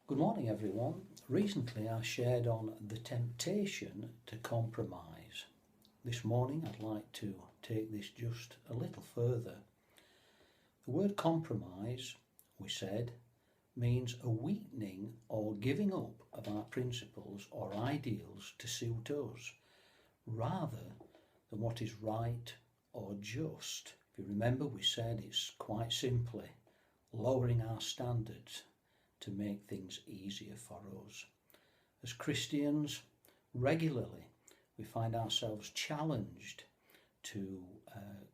Good morning, everyone. Recently, I shared on the temptation to compromise. This morning, I'd like to take this just a little further. The word compromise, we said, means a weakening or giving up of our principles or ideals to suit us, rather than what is right or just. If you remember, we said it's quite simply lowering our standards to make things easier for us. As Christians, regularly we find ourselves challenged to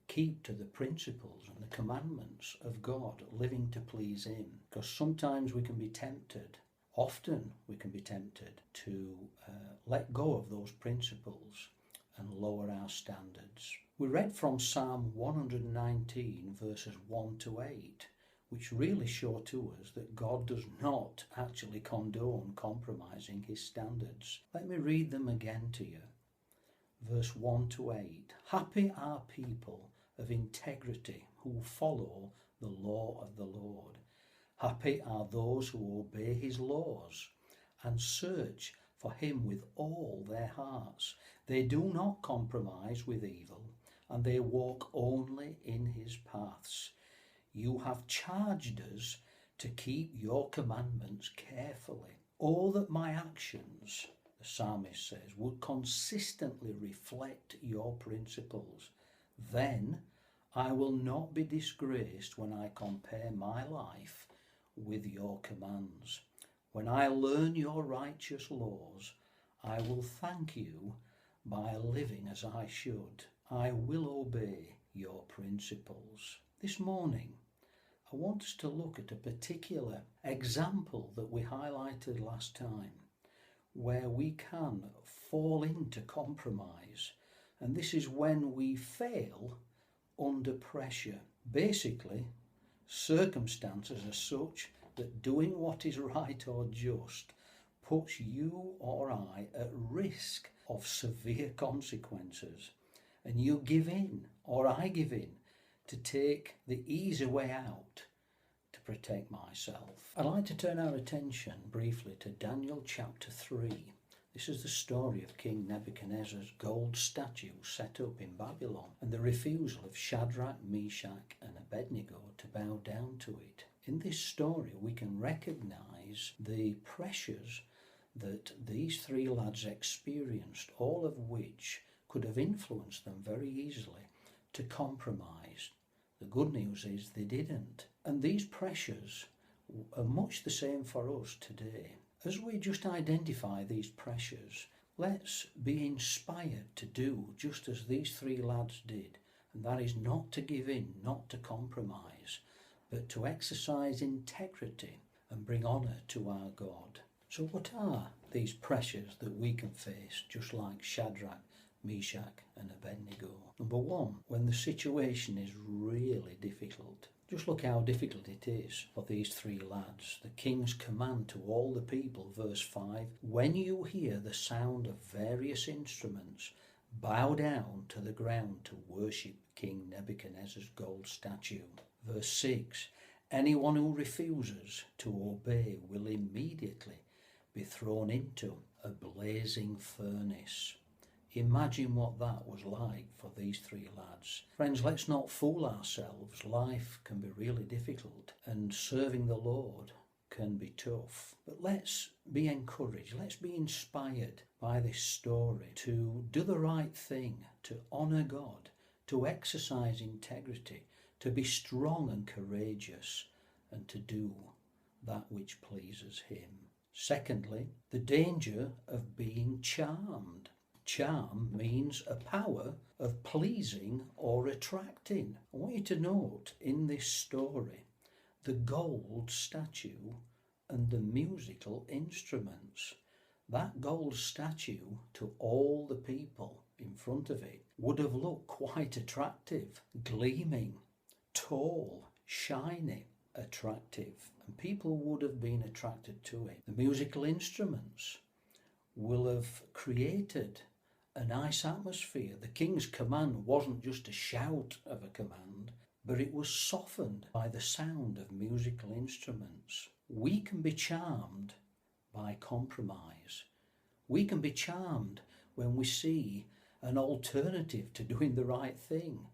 keep to the principles and the commandments of God, living to please Him. Because sometimes we can be tempted, often we can be tempted to let go of those principles and lower our standards. We read from Psalm 119 verses 1 to 8, which really show to us that God does not actually condone compromising His standards. Let me read them again to you. Verse 1 to 8. Happy are people of integrity who follow the law of the Lord. Happy are those who obey His laws and search for Him with all their hearts. They do not compromise with evil, and they walk only in His paths. You have charged us to keep your commandments carefully. Oh, that my actions, the psalmist says, would consistently reflect your principles. Then I will not be disgraced when I compare my life with your commands. When I learn your righteous laws, I will thank you by living as I should. I will obey your principles. This morning, I want us to look at a particular example that we highlighted last time, where we can fall into compromise, and this is when we fail under pressure. Basically, circumstances are such that doing what is right or just puts you or I at risk of severe consequences, and you give in, or I give in, to take the easy way out to protect myself. I'd like to turn our attention briefly to Daniel chapter 3. This is the story of King Nebuchadnezzar's gold statue set up in Babylon and the refusal of Shadrach, Meshach and Abednego to bow down to it. In this story we can recognise the pressures that these three lads experienced, all of which could have influenced them very easily to compromise. The good news is they didn't. And these pressures are much the same for us today. As we just identify these pressures, let's be inspired to do just as these three lads did, and that is not to give in, not to compromise, but to exercise integrity and bring honour to our God. So what are these pressures that we can face, just like Shadrach, Meshach and Abednego? Number one, when the situation is really difficult. Just look how difficult it is for these three lads. The king's command to all the people, verse 5, when you hear the sound of various instruments, bow down to the ground to worship King Nebuchadnezzar's gold statue. Verse 6, anyone who refuses to obey will immediately be thrown into a blazing furnace. Imagine what that was like for these three lads. Friends, let's not fool ourselves. Life can be really difficult and serving the Lord can be tough. But let's be encouraged, let's be inspired by this story to do the right thing, to honour God, to exercise integrity, to be strong and courageous, and to do that which pleases Him. Secondly, the danger of being charmed. Charm means a power of pleasing or attracting. I want you to note in this story the gold statue and the musical instruments. That gold statue, to all the people in front of it, would have looked quite attractive, gleaming, tall, shiny, attractive, and people would have been attracted to it. The musical instruments will have created a nice atmosphere. The king's command wasn't just a shout of a command, but it was softened by the sound of musical instruments. We can be charmed by compromise. We can be charmed when we see an alternative to doing the right thing,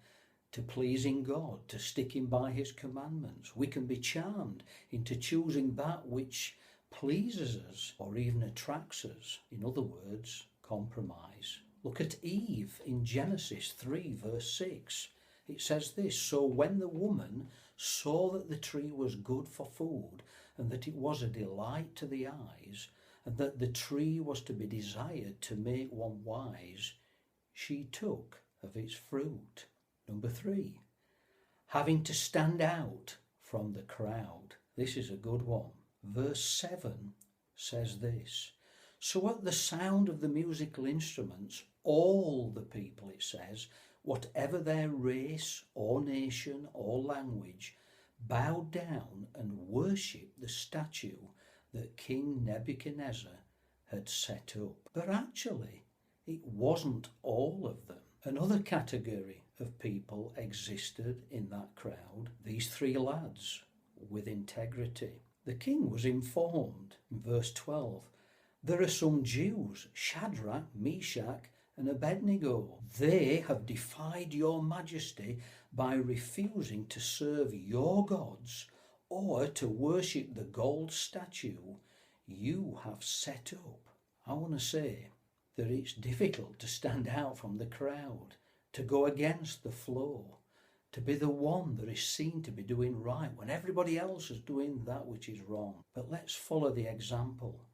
to pleasing God, to sticking by his commandments. We can be charmed into choosing that which pleases us or even attracts us. In other words, compromise. Look at Eve in Genesis 3 verse 6. It says this, "So when the woman saw that the tree was good for food, and that it was a delight to the eyes, and that the tree was to be desired to make one wise, she took of its fruit." Number 3, having to stand out from the crowd. This is a good one. Verse 7 says this, "So at the sound of the musical instruments, all the people," it says, "whatever their race or nation or language, bowed down and worshipped the statue that King Nebuchadnezzar had set up." But actually, it wasn't all of them. Another category of people existed in that crowd, these 3 lads with integrity. The king was informed, in verse 12, "There are some Jews, Shadrach, Meshach, and Abednego. They have defied your majesty by refusing to serve your gods or to worship the gold statue you have set up." I want to say that it's difficult to stand out from the crowd, to go against the flow, to be the one that is seen to be doing right when everybody else is doing that which is wrong. But let's follow the example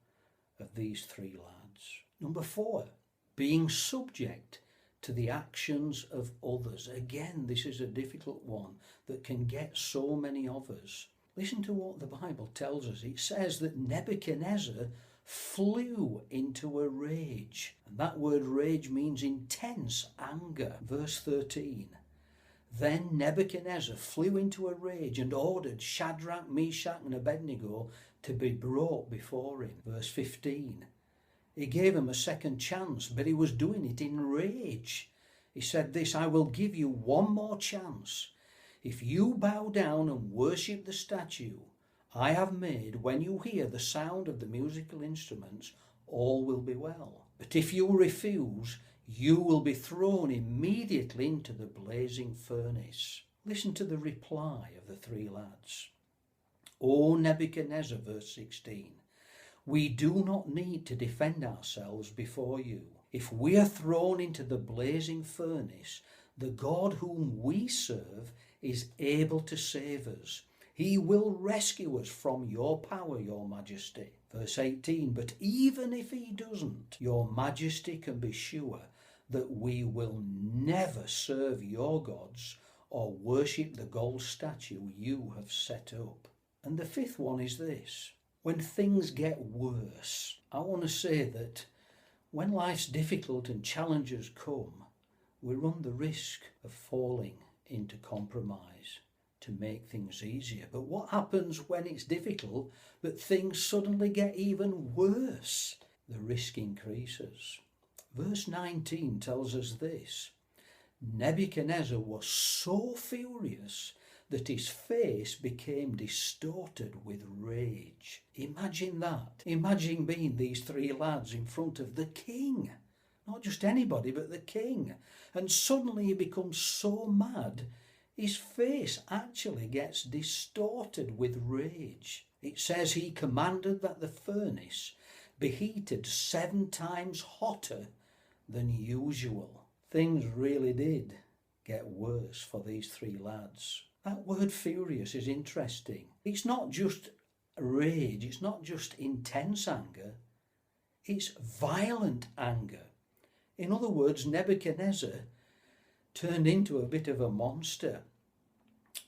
of these 3 lads. Number 4, being subject to the actions of others. Again, this is a difficult one that can get so many of us. Listen to what the Bible tells us. It says that Nebuchadnezzar flew into a rage. And that word rage means intense anger. Verse 13. "Then Nebuchadnezzar flew into a rage and ordered Shadrach, Meshach, and Abednego to be brought before him." Verse 15. He gave him a second chance, but he was doing it in rage. He said this, "I will give you one more chance. If you bow down and worship the statue I have made, when you hear the sound of the musical instruments, all will be well. But if you refuse, you will be thrown immediately into the blazing furnace." Listen to the reply of the 3 lads. "O Nebuchadnezzar," verse 16, "we do not need to defend ourselves before you. If we are thrown into the blazing furnace, the God whom we serve is able to save us. He will rescue us from your power, your majesty." Verse 18, "But even if he doesn't, your majesty can be sure that we will never serve your gods or worship the gold statue you have set up." And the 5th one is this. When things get worse, I want to say that when life's difficult and challenges come, we run the risk of falling into compromise to make things easier. But what happens when it's difficult, but things suddenly get even worse? The risk increases. Verse 19 tells us this. "Nebuchadnezzar was so furious that his face became distorted with rage." Imagine that. Imagine being these 3 lads in front of the king. Not just anybody, but the king. And suddenly he becomes so mad, his face actually gets distorted with rage. It says he commanded that the furnace be heated 7 times hotter than usual. Things really did get worse for these 3 lads. That word furious is interesting. It's not just rage, it's not just intense anger, it's violent anger. In other words, Nebuchadnezzar turned into a bit of a monster.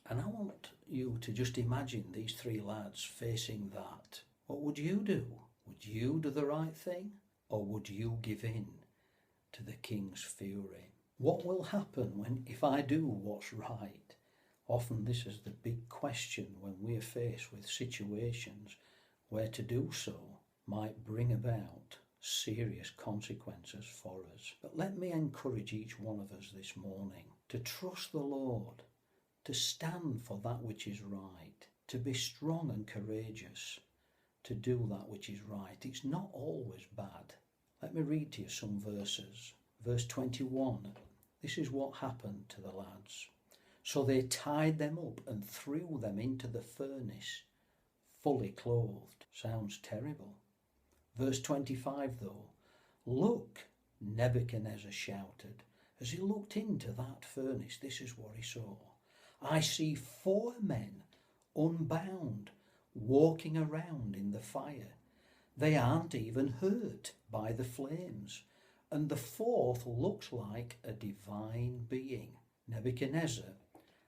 And I want you to just imagine these 3 lads facing that. What would you do? Would you do the right thing? Or would you give in to the king's fury? What will happen if I do what's right? Often this is the big question when we are faced with situations where to do so might bring about serious consequences for us. But let me encourage each one of us this morning to trust the Lord, to stand for that which is right, to be strong and courageous, to do that which is right. It's not always bad. Let me read to you some verses. Verse 21, this is what happened to the lads. So they tied them up and threw them into the furnace, fully clothed. Sounds terrible. Verse 25 though, look, Nebuchadnezzar shouted, as he looked into that furnace, this is what he saw. I see 4 men unbound, walking around in the fire. They aren't even hurt by the flames. And the 4th looks like a divine being. Nebuchadnezzar,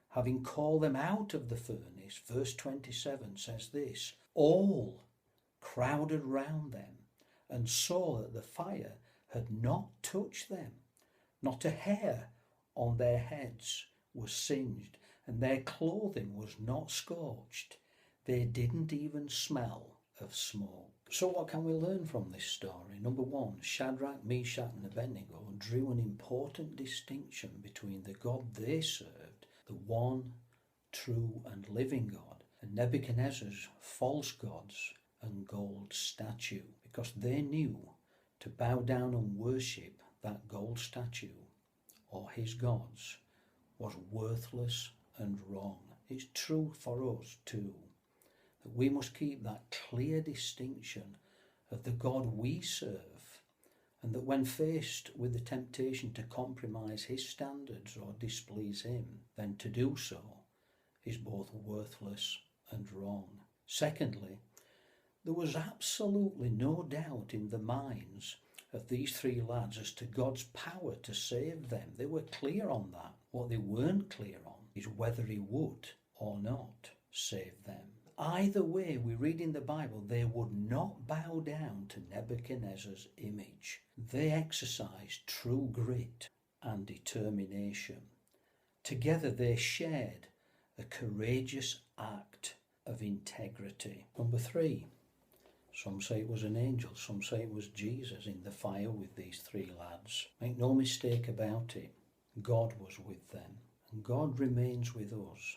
having called them out of the furnace, verse 27 says this, all crowded round them and saw that the fire had not touched them. Not a hair on their heads was singed, and their clothing was not scorched. They didn't even smell of smoke. So what can we learn from this story? Number 1, Shadrach, Meshach and Abednego drew an important distinction between the God they served, the one true and living God, and Nebuchadnezzar's false gods and gold statue, because they knew to bow down and worship that gold statue or his gods was worthless and wrong. It's true for us too, that we must keep that clear distinction of the God we serve, and that when faced with the temptation to compromise his standards or displease him, then to do so is both worthless and wrong. Secondly, there was absolutely no doubt in the minds of these 3 lads as to God's power to save them. They were clear on that. What they weren't clear on is whether he would or not save them. Either way, we read in the Bible, they would not bow down to Nebuchadnezzar's image. They exercised true grit and determination. Together they shared a courageous act of integrity. Number 3, some say it was an angel, some say it was Jesus in the fire with these 3 lads. Make no mistake about it, God was with them, and God remains with us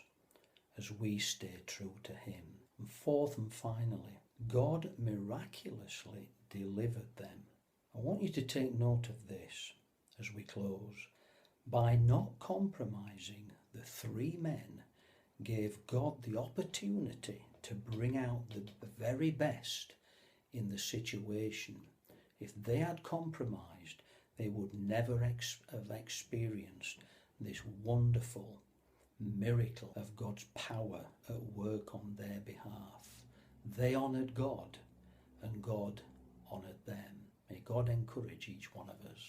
as we stay true to him. And 4th and finally, God miraculously delivered them. I want you to take note of this as we close. By not compromising, the 3 men gave God the opportunity to bring out the very best in the situation. If they had compromised, they would never have experienced this wonderful miracle of God's power at work on their behalf. They honoured God and God honoured them. May God encourage each one of us.